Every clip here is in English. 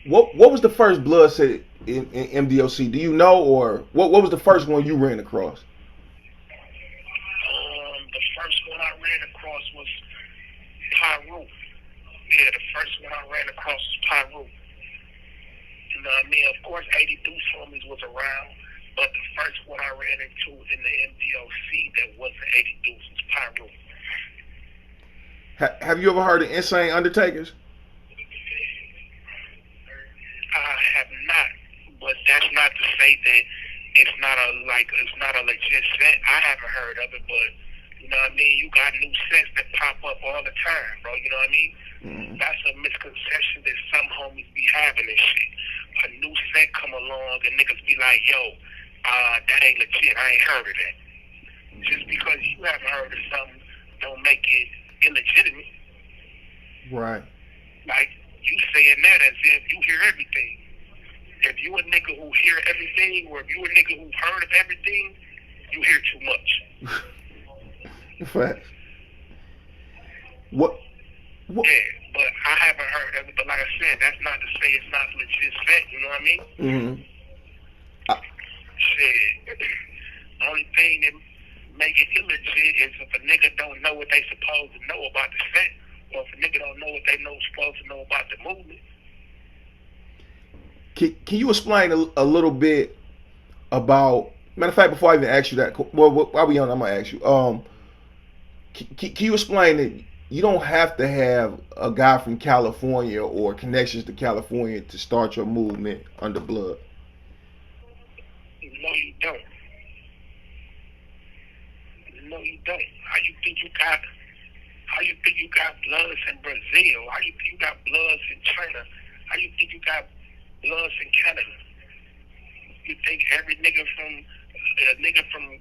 What was the first blood set in MDOC? Do you know, or what was the first one you ran across? The first one I ran across was Pyro. Yeah, the first one I ran across was Pyro. You know what I mean? Of course, 80 Deuce homies was around, but the first one I ran into in the MDOC that wasn't 80 Deuce was Pyro. Have you ever heard of Insane Undertakers? I have not, but that's not to say that it's not a legit set. I haven't heard of it, but you know what I mean. You got new sets that pop up all the time, bro. You know what I mean. That's a misconception that some homies be having and shit. A new set come along and niggas be like, yo, that ain't legit. I ain't heard of that. Just because you haven't heard of something don't make it illegitimate. Right. Like, you saying that as if you hear everything. If you a nigga who hear everything, or if you a nigga who heard of everything, you hear too much. Facts. What? What? Yeah, but I haven't heard of it. But like I said, that's not to say it's not legit set. You know what I mean? Mm-hmm. Shit. The only thing that make it illegit is if a nigga don't know what they supposed to know about the set, or if a nigga don't know what they supposed to know about the movement. Can you explain a little bit about? Matter of fact, before I even ask you that, well, while we on, I'm gonna ask you. Can you explain that you don't have to have a guy from California or connections to California to start your movement under Blood? No, you don't. No, you don't. How you think you got? How you think you got Bloods in Brazil? How you think you got Bloods in China? How you think you got Bloods in Canada? You think every nigga from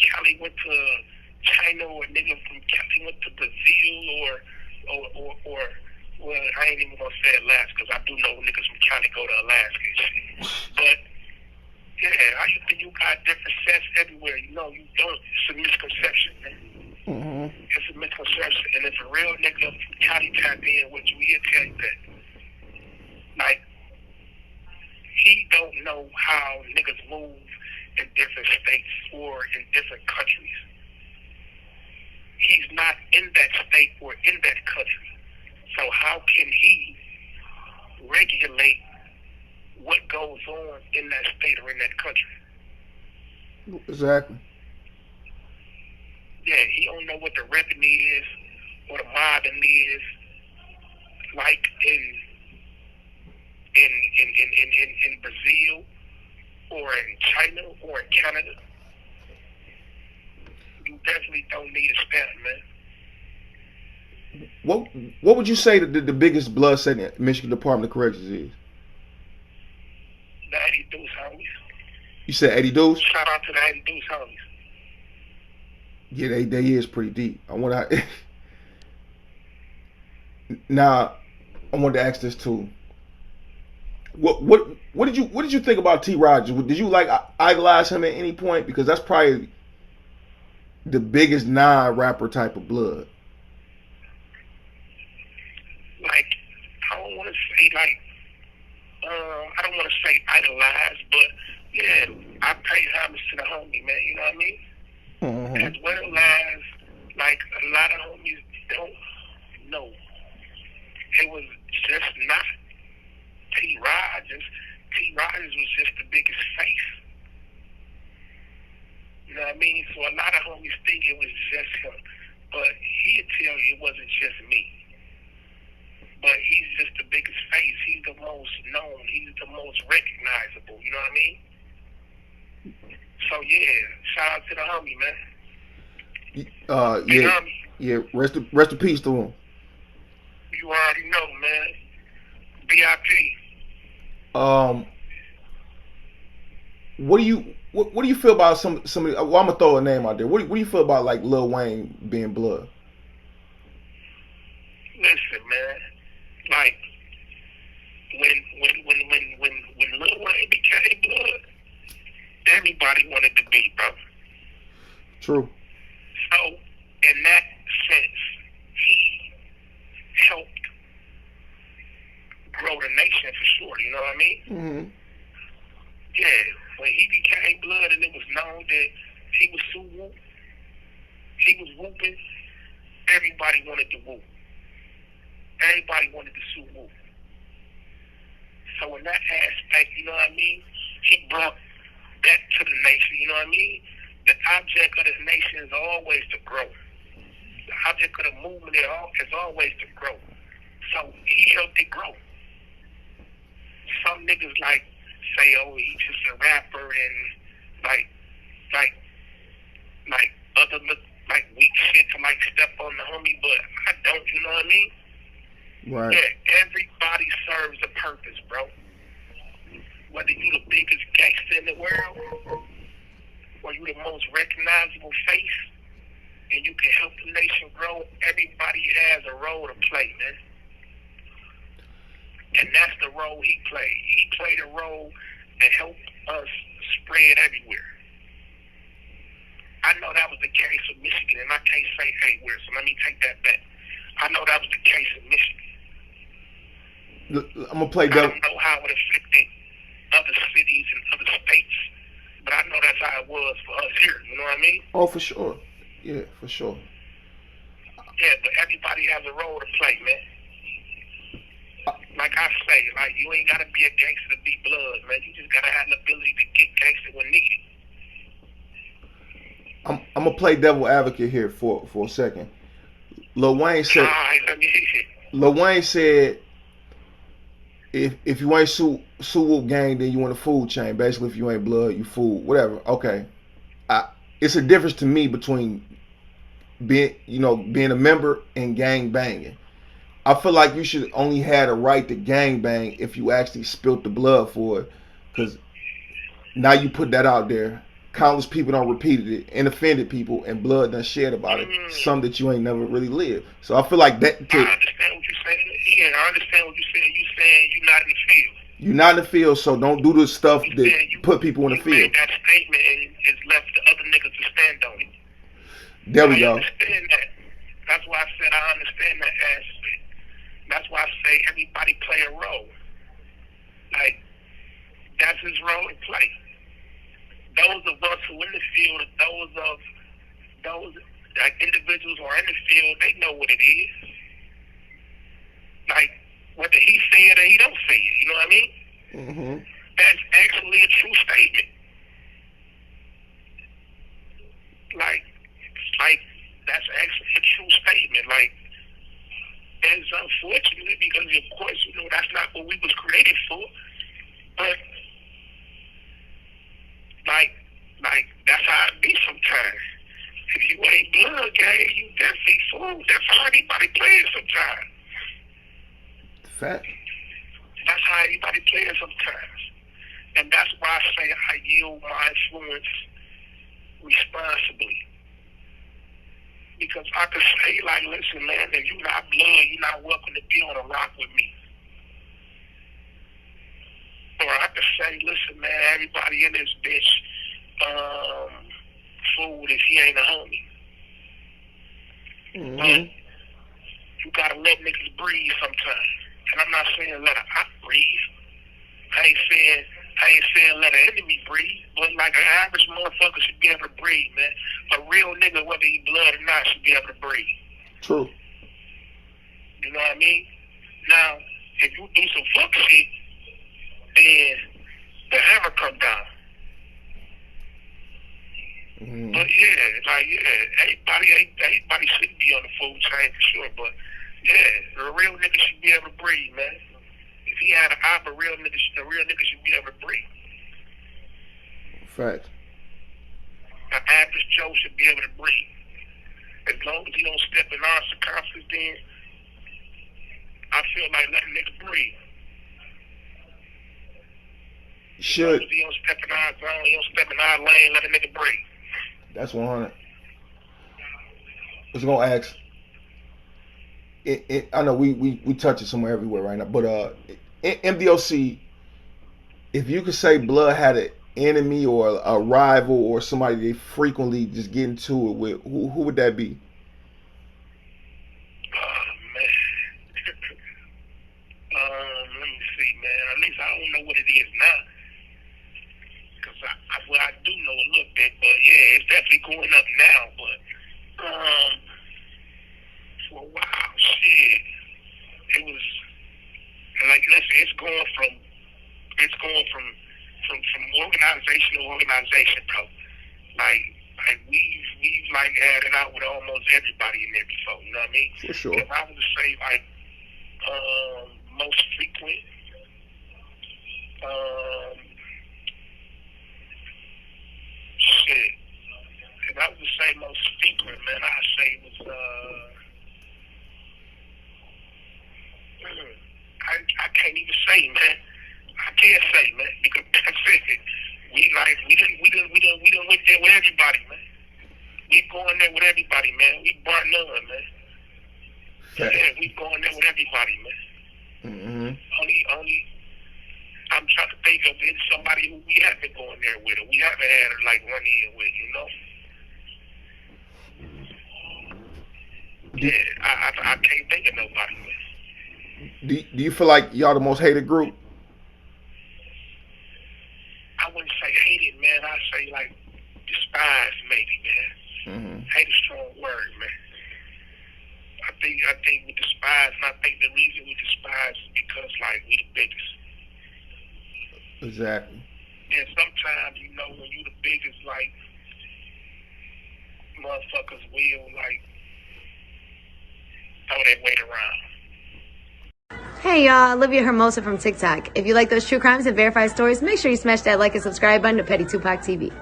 Cali went to China, or a nigga from Cali went to Brazil, or well, I ain't even gonna say Alaska, because I do know niggas from Cali go to Alaska and shit. But yeah, how you think you got different sets everywhere? You know, you don't. It's a misconception, man. Mm-hmm. It's a misconception, and if a real nigga from Cali tap in with you, he'll tell you that. Like, he don't know how niggas move in different states or in different countries. He's not in that state or in that country. So how can he regulate what goes on in that state or in that country? Exactly. Yeah, he don't know what the revenue is or the mobbing is like in Brazil or in China or in Canada. You definitely don't need a stamp, man. What would you say that the biggest blood set in Michigan Department of Corrections is? The 80 Deuce homies. You said 80 dudes? Shout out to the 80 Deuce homies. Yeah, they is pretty deep. I want to. Now, I wanted to ask this too. What did you think about T. Rogers? Did you like idolize him at any point? Because that's probably the biggest non-rapper type of blood. Like, I don't want to say like, I don't want to say idolize, but yeah, I pay homage to the homie, man. You know what I mean? Mm-hmm. As well as like a lot of homies don't know. It was just not T. Rogers. T. Rogers was just the biggest face. You know what I mean? So a lot of homies think it was just him. But he'd tell you it wasn't just me. But he's just the biggest face. He's the most known. He's the most recognizable. You know what I mean? So yeah, shout out to the homie, man. Yeah, yeah. Rest in peace to him. You already know, man. BIP. What do you feel about some of the, well, I'm gonna throw a name out there. What do you feel about like Lil Wayne being blood? Listen, man. Like when Lil Wayne became blood, everybody wanted to be, bro. True. So in that sense, he helped grow the nation for sure. You know what I what I mean? Mm-hmm. Yeah, when he became Blood and it was known that he was whooping, everybody wanted to whoop. Everybody wanted to sue whoop. So in that aspect, you know what I mean, he brought that to the nation, you know what I mean? The object of the nation is always to grow. The object of the movement is always to grow. So he helped it grow. Some niggas like say, oh, he's just a rapper and like other like weak shit to like step on the homie, but I don't, you know what I mean? Right. Yeah, everybody serves a purpose, bro. Whether you the biggest gangster in the world or you the most recognizable face and you can help the nation grow, everybody has a role to play, man. And that's the role he played. He played a role that helped us spread everywhere. I know that was the case of Michigan, and I can't say anywhere, so let me take that back. I know that was the case of Michigan. I'm gonna play I don't know how it affected other cities and other states, but I know that's how it was for us here. You know what I mean? Oh, for sure. Yeah, for sure. Yeah, but everybody has a role to play, man. Like I say, like you ain't gotta be a gangster to be Blood, man. You just gotta have the ability to get gangster when needed. I'm gonna play devil advocate here for a second. Lil Wayne said. Lil Wayne said, if you ain't Sue Whoop gang, then you in the food chain. Basically, if you ain't Blood, you food. Whatever. Okay. It's a difference to me between being a member and gang banging. I feel like you should only had a right to gang bang if you actually spilt the blood for it, because now you put that out there. Countless people don't repeated it and offended people, and Blood done shared about it. Some that you ain't never really lived. So I feel like that. I understand what you're saying. Yeah, I understand what you're saying. You're saying you're not in the field. You're not in the field, so don't do the stuff that put people in the field. You made that statement and it's left the other niggas to stand on it. There we go. I understand that. That's why I said I understand that aspect. That's why I say everybody play a role. Like, that's his role to play. Those of us who in the field, those like individuals who are in the field, they know what it is. Like, whether he say it or he don't say it, you know what I mean? Mm-hmm. That's actually a true statement. Like that's actually a true statement. Like, and it's unfortunate because, of course, you know, that's not what we was created for. But like that's how it be sometimes. If you ain't Blood gang, you definitely fool. That's how anybody plays sometimes. Fact. That's how anybody plays sometimes. And that's why I say I yield my influence responsibly. Because I could say, like, listen, man, if you're not Blood, you're not welcome to be on a rock with me. Or I could say, listen, man, everybody in this bitch food if he ain't a homie. Mm-hmm. But you gotta let niggas breathe sometimes. And I'm not saying let an op breathe. I ain't saying let an enemy breathe, but like an average motherfucker should be able to breathe, man. A real nigga, whether he Blood or not, should be able to breathe. True. You know what I mean? Now, if you do some fuck shit, then the hammer come down. Mm-hmm. But everybody shouldn't be on the food chain for sure. But yeah, a real nigga should be able to breathe, man. If he had an op, a real nigga should be able to breathe. Fact. An average Joe should be able to breathe. As long as he don't step in our circumference, then I feel like letting niggas breathe. Should. As long as he don't step in our zone, he don't step in our lane, let a nigga breathe. That's 100. I was gonna ask. I know we touch it somewhere everywhere right now, but MDOC, if you could say Blood had an enemy or a rival or somebody they frequently just get into it with, who would that be? Oh man. Let me see, man. At least I don't know what it is now. Cause I do know a little bit, but yeah, it's definitely going up now. But for a while, shit, it was like, listen, it's going from organization to organization, bro. Like we've like had it out with almost everybody in there before. You know what I mean? For sure. If I was to say like most frequent, shit. If I was to say most frequent, man, I'd say it was I can't even say, man. I can't say, man, because that's it. We done went there with everybody, man. We going there with everybody, man. We burnt none, man. Yeah, we going there with everybody, man. Only I'm trying to think of it, somebody who we haven't gone there with, or we haven't had her like run in with, you know. Yeah, I can't think of nobody, man. Do you feel like y'all the most hated group? I wouldn't say hated, man. I'd say like despised, maybe, man. Hate a strong word, man. I think we despise, and I think the reason we despise is because like we the biggest. Exactly. And sometimes, you know, when you the biggest, like motherfuckers will like throw their weight around. Hey y'all, Olivia Hermosa from TikTok. If you like those true crimes and verified stories, make sure you smash that like and subscribe button to PettyTupacTv.